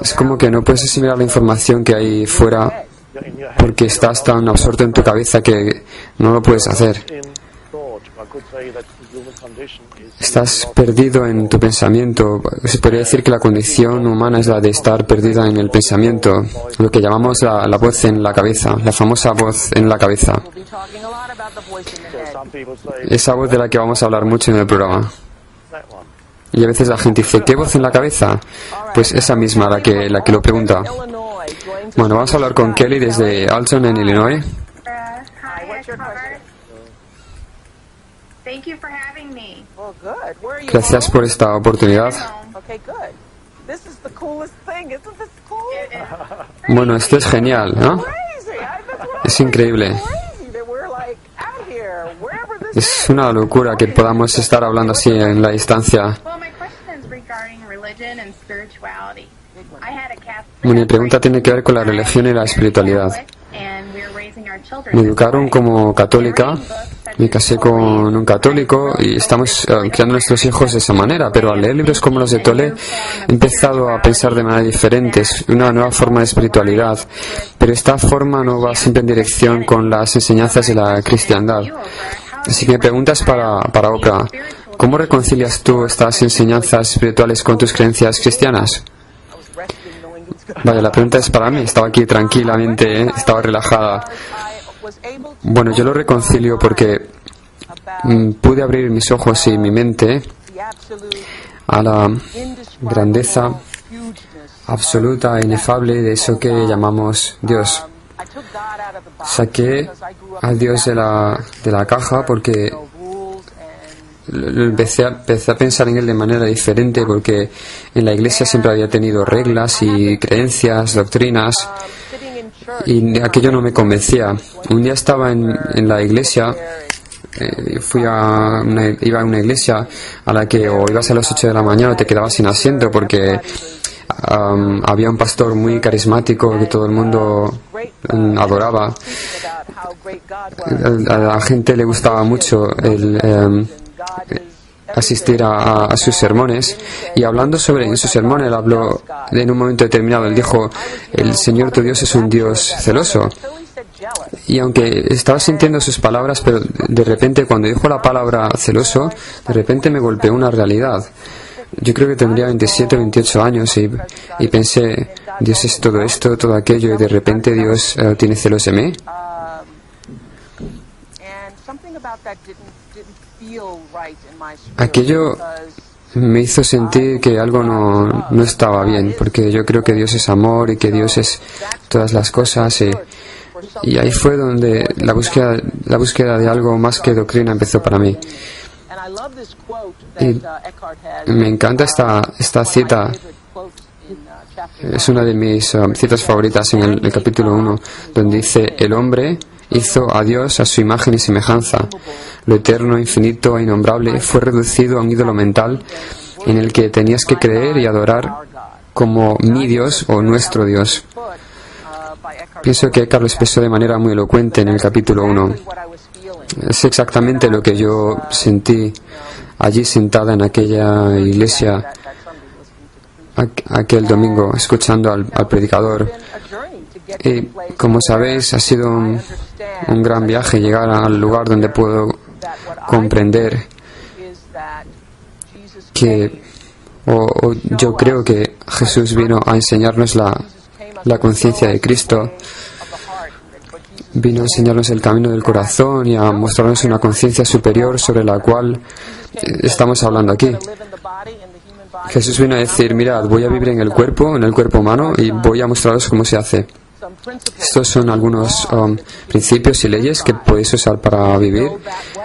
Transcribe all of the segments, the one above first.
Es como que no puedes asimilar la información que hay fuera porque estás tan absorto en tu cabeza que no lo puedes hacer. Estás perdido en tu pensamiento. Se podría decir que la condición humana es la de estar perdida en el pensamiento, lo que llamamos la voz en la cabeza, la famosa voz en la cabeza. Esa voz de la que vamos a hablar mucho en el programa. Y a veces la gente dice, ¿qué voz en la cabeza? Pues esa misma, la que lo pregunta. Bueno, vamos a hablar con Kelly desde Alton, en Illinois. Gracias por esta oportunidad. Bueno, esto es genial, ¿no? Es increíble. Es una locura que podamos estar hablando así en la distancia. Mi pregunta tiene que ver con la religión y la espiritualidad. Me educaron como católica, me casé con un católico y estamos criando a nuestros hijos de esa manera, pero al leer libros como los de Tolle he empezado a pensar de manera diferente, es una nueva forma de espiritualidad, pero esta forma no va siempre en dirección con las enseñanzas de la cristiandad. Así que mi pregunta es para Oprah, ¿cómo reconcilias tú estas enseñanzas espirituales con tus creencias cristianas? Vaya, la pregunta es para mí, estaba aquí tranquilamente, estaba relajada. Bueno, yo lo reconcilio porque pude abrir mis ojos y mi mente a la grandeza absoluta e inefable de eso que llamamos Dios. Saqué a Dios de la caja porque empecé a pensar en Él de manera diferente, porque en la iglesia siempre había tenido reglas y creencias, doctrinas, y aquello no me convencía. Un día estaba en la iglesia, iba a una iglesia a la que o ibas a las 8 de la mañana o te quedabas sin asiento porque había un pastor muy carismático que todo el mundo adoraba. A la gente le gustaba mucho asistir a sus sermones, y hablando en sus sermones, él habló en un momento determinado, él dijo, el Señor tu Dios es un Dios celoso. Y aunque estaba sintiendo sus palabras, pero de repente cuando dijo la palabra celoso, de repente me golpeó una realidad. Yo creo que tendría 27 o 28 años y pensé, Dios es todo esto, todo aquello, y de repente Dios tiene celos de mí. Aquello me hizo sentir que algo no estaba bien, porque yo creo que Dios es amor y que Dios es todas las cosas, y ahí fue donde la búsqueda de algo más que doctrina empezó para mí. Y me encanta esta cita, es una de mis citas favoritas en el capítulo 1, donde dice, el hombre hizo a Dios a su imagen y semejanza. Lo eterno, infinito e innombrable fue reducido a un ídolo mental en el que tenías que creer y adorar como mi Dios o nuestro Dios. Pienso que Eckhart lo expresó de manera muy elocuente en el capítulo 1. Es exactamente lo que yo sentí allí sentada en aquella iglesia aquel domingo, escuchando al predicador. Y como sabéis, ha sido un gran viaje llegar al lugar donde puedo comprender que, o yo creo que Jesús vino a enseñarnos la conciencia de Cristo, vino a enseñarnos el camino del corazón y a mostrarnos una conciencia superior sobre la cual estamos hablando aquí. Jesús vino a decir, mirad, voy a vivir en el cuerpo humano, y voy a mostraros cómo se hace. Estos son algunos principios y leyes que podéis usar para vivir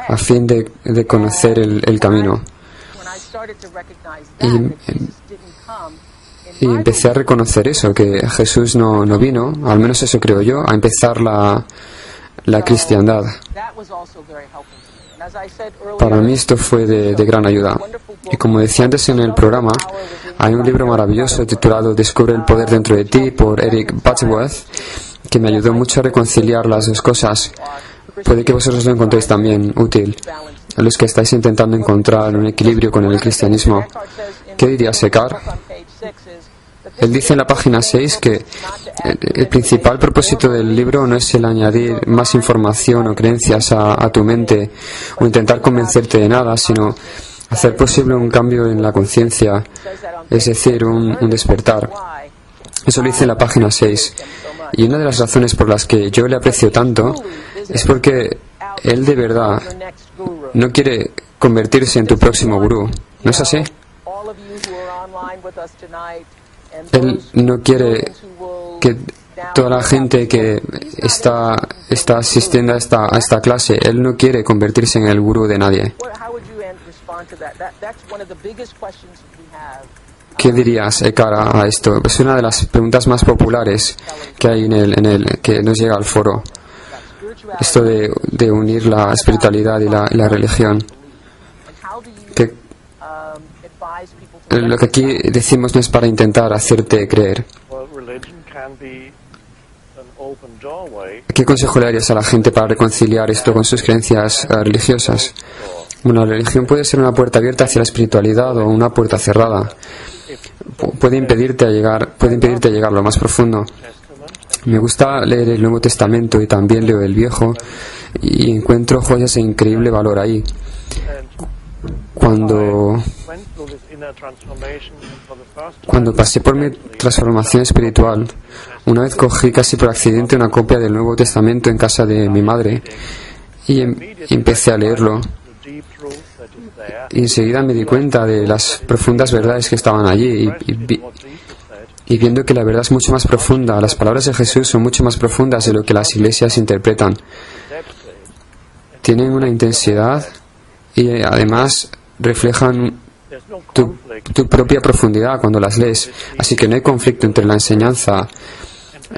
a fin de conocer el camino. Y empecé a reconocer eso, que Jesús no vino, al menos eso creo yo, a empezar la cristiandad. Para mí esto fue de gran ayuda. Y como decía antes en el programa, hay un libro maravilloso titulado Descubre el poder dentro de ti, por Eric Butterworth, que me ayudó mucho a reconciliar las dos cosas. Puede que vosotros lo encontréis también útil, a los que estáis intentando encontrar un equilibrio con el cristianismo. ¿Qué dirías, Eckhart? Él dice en la página 6 que el principal propósito del libro no es el añadir más información o creencias a tu mente o intentar convencerte de nada, sino hacer posible un cambio en la conciencia, es decir, un despertar. Eso lo dice en la página 6. Y una de las razones por las que yo le aprecio tanto es porque él de verdad no quiere convertirse en tu próximo gurú. ¿No es así? Él no quiere que toda la gente que está asistiendo a esta clase, él no quiere convertirse en el gurú de nadie. ¿Qué dirías de cara a esto? Es una de las preguntas más populares que hay que nos llega al foro. Esto de unir la espiritualidad y la religión. Lo que aquí decimos no es para intentar hacerte creer. ¿Qué consejo le darías a la gente para reconciliar esto con sus creencias religiosas? Una religión puede ser una puerta abierta hacia la espiritualidad o una puerta cerrada. Puede impedirte llegar a lo más profundo. Me gusta leer el Nuevo Testamento y también leo el Viejo y encuentro joyas de increíble valor ahí. Cuando pasé por mi transformación espiritual, una vez cogí casi por accidente una copia del Nuevo Testamento en casa de mi madre y empecé a leerlo. Y enseguida me di cuenta de las profundas verdades que estaban allí y viendo que la verdad es mucho más profunda, las palabras de Jesús son mucho más profundas de lo que las iglesias interpretan. Tienen una intensidad y además reflejan tu propia profundidad cuando las lees. Así que no hay conflicto entre la enseñanza,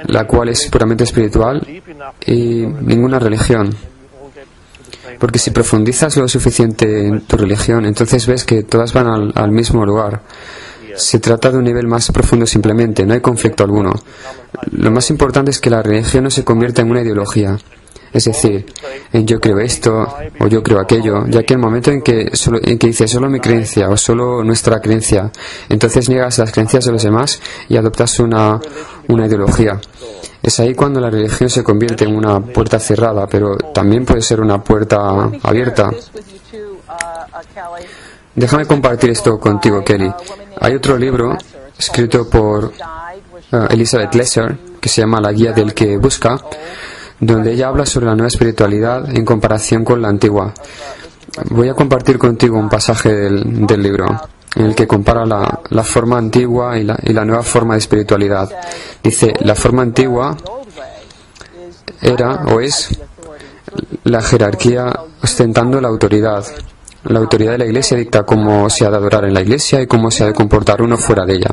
la cual es puramente espiritual, y ninguna religión. Porque si profundizas lo suficiente en tu religión, entonces ves que todas van al mismo lugar. Se trata de un nivel más profundo simplemente, no hay conflicto alguno. Lo más importante es que la religión no se convierta en una ideología. Es decir, en yo creo esto o yo creo aquello, ya que el momento en que dices solo mi creencia o solo nuestra creencia, entonces niegas las creencias de los demás y adoptas una ideología. Es ahí cuando la religión se convierte en una puerta cerrada, pero también puede ser una puerta abierta. Déjame compartir esto contigo, Kelly. Hay otro libro escrito por Elizabeth Lesser que se llama La guía del que busca, donde ella habla sobre la nueva espiritualidad en comparación con la antigua. Voy a compartir contigo un pasaje del libro en el que compara la forma antigua y la nueva forma de espiritualidad. Dice, la forma antigua era o es la jerarquía ostentando la autoridad. La autoridad de la Iglesia dicta cómo se ha de adorar en la Iglesia y cómo se ha de comportar uno fuera de ella.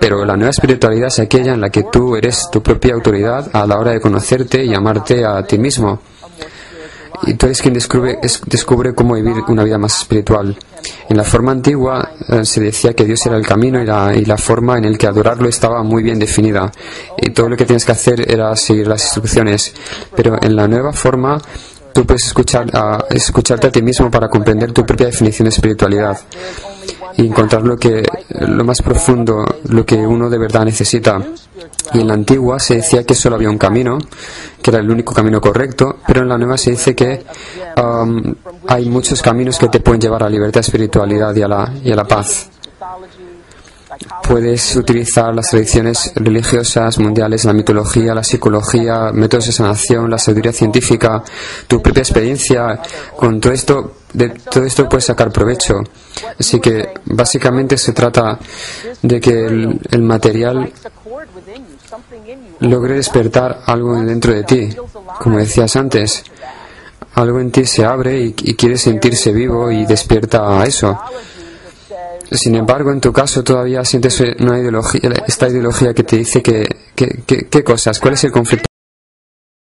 Pero la nueva espiritualidad es aquella en la que tú eres tu propia autoridad a la hora de conocerte y amarte a ti mismo. Y tú eres quien descubre cómo vivir una vida más espiritual. En la forma antigua se decía que Dios era el camino y la forma en la que adorarlo estaba muy bien definida. Y todo lo que tienes que hacer era seguir las instrucciones. Pero en la nueva forma tú puedes escucharte a ti mismo para comprender tu propia definición de espiritualidad y encontrar lo más profundo, lo que uno de verdad necesita. Y en la antigua se decía que solo había un camino, que era el único camino correcto, pero en la nueva se dice que hay muchos caminos que te pueden llevar a la libertad, espiritualidad y a la paz. Puedes utilizar las tradiciones religiosas mundiales, la mitología, la psicología, métodos de sanación, la sabiduría científica, tu propia experiencia. Con todo esto, de todo esto puedes sacar provecho. Así que básicamente se trata de que el material logre despertar algo dentro de ti. Como decías antes, algo en ti se abre y quiere sentirse vivo y despierta a eso. Sin embargo, en tu caso todavía sientes esta ideología que te dice ¿qué cosas? ¿Cuál es el conflicto?